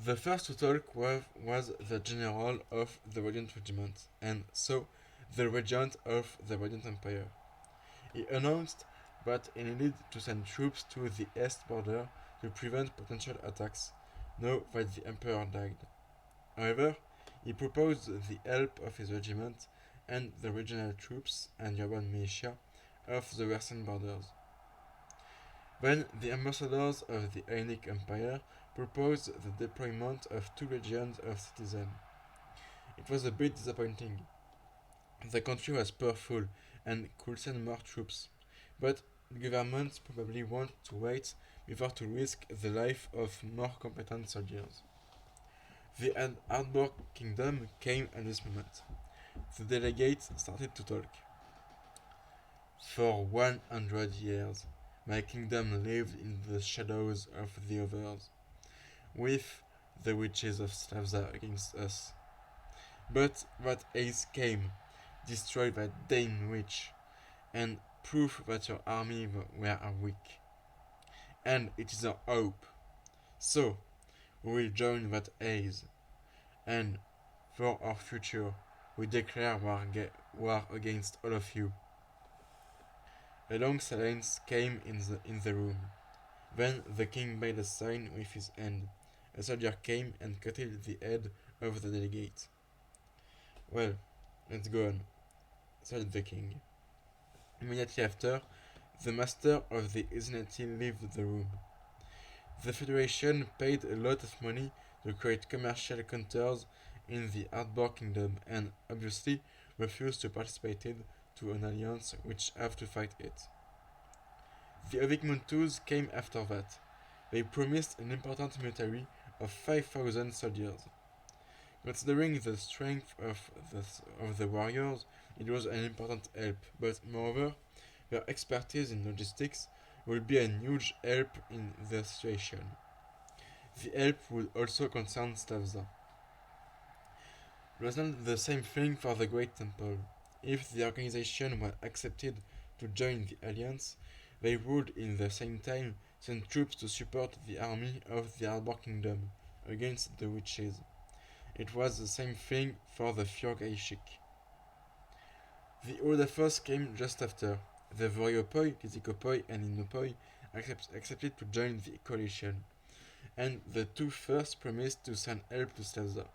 The first to talk was the general of the Radiant Regiment, and so the regent of the Radiant Empire. He announced that he needed to send troops to the east border to prevent potential attacks, now that the Emperor died. However, he proposed the help of his regiment and the regional troops and urban militia of the western borders. Then the ambassadors of the Hellenic Empire proposed the deployment of two legions of citizens. It was a bit disappointing. The country was powerful and could send more troops, but governments probably want to wait before to risk the life of more competent soldiers. The Ardbor kingdom came at this moment. The delegates started to talk. For 100 years, my kingdom lived in the shadows of the others, with the witches of Slavza against us. But that ace came, destroyed that Dane witch, and proof that your army were weak. And it is our hope. So, we will join that ace, and for our future, we declare war against all of you. A long silence came in the room. Then the king made a sign with his hand. A soldier came and cut the head of the delegate. Well, let's go on, said the king. Immediately after, the master of the Izinati left the room. The Federation paid a lot of money to create commercial counters in the Ardbor kingdom and obviously refused to participate to an alliance which have to fight it. The Ovikmuntus came after that. They promised an important military of 5,000 soldiers. Considering the strength of the warriors, it was an important help, but moreover, their expertise in logistics will be a huge help in the situation. The help would also concern Stavza. It was not the same thing for the Great Temple. If the organization were accepted to join the alliance, they would in the same time send troops to support the army of the Ardbor Kingdom against the witches. It was the same thing for the Fjorgaishik. The Odafos came just after. The Voriopoi, Litikopoi, and Inupoi accepted to join the coalition, and the two first promised to send help to Slavza.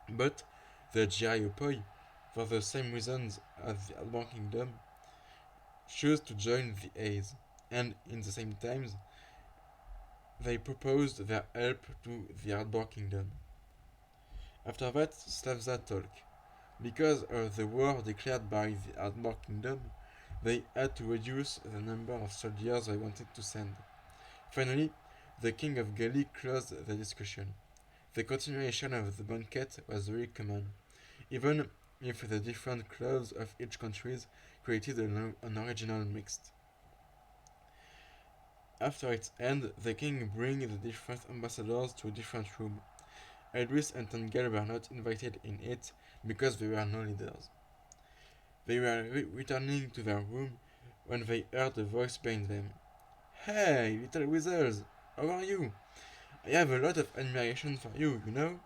But the Giaiopoi, for the same reasons as the Alban Kingdom, chose to join the Aes, and in the same times they proposed their help to the Ardbor Kingdom. After that, Slavza talked. Because of the war declared by the Ardbor Kingdom, they had to reduce the number of soldiers they wanted to send. Finally, the king of Gali closed the discussion. The continuation of the banquet was very common, even if the different clothes of each country created an original mix. After its end, the king bring the different ambassadors to a different room. Aedris and Tungal were not invited in it because they were no leaders. They were returning to their room when they heard a voice behind them. Hey, little wizards, how are you? I have a lot of admiration for you, you know?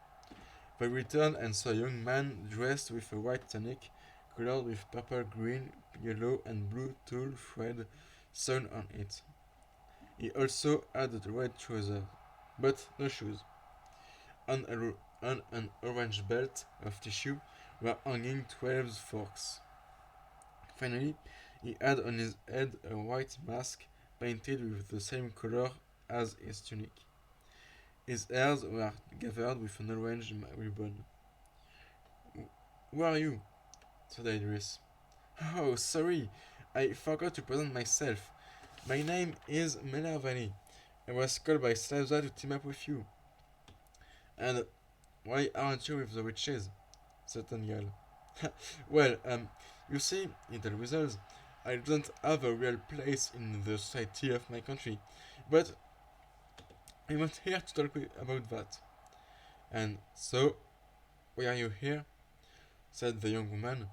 They returned and saw a young man dressed with a white tunic, colored with purple, green, yellow, and blue tulle thread sewn on it. He also had red trousers, but no shoes. On an orange belt of tissue were hanging 12 forks. Finally, he had on his head a white mask painted with the same color as his tunic. His hairs were gathered with an orange ribbon. Who are you? Said Idris. Oh, sorry, I forgot to present myself. My name is Melarvani. I was called by Slavza to team up with you. And why aren't you with the witches? Said Tangal. Well, you see, little wizards, I don't have a real place in the society of my country, but I am here to talk about that. And so, why are you here? Said the young woman.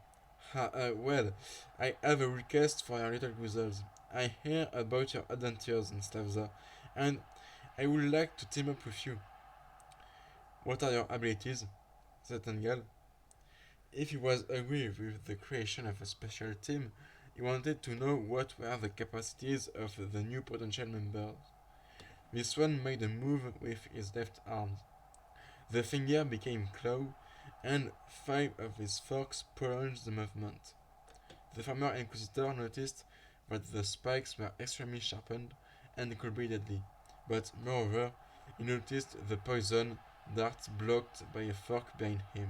Well, I have a request for your little wizards. I hear about your adventures in Slavza, and I would like to team up with you. "What are your abilities?" said Tungal. If he was agree with the creation of a special team, he wanted to know what were the capacities of the new potential members. This one made a move with his left arm. The finger became claw, and 5 of his forks prolonged the movement. The former Inquisitor noticed that the spikes were extremely sharpened and could be deadly, but moreover, he noticed the poison darts blocked by a fork behind him.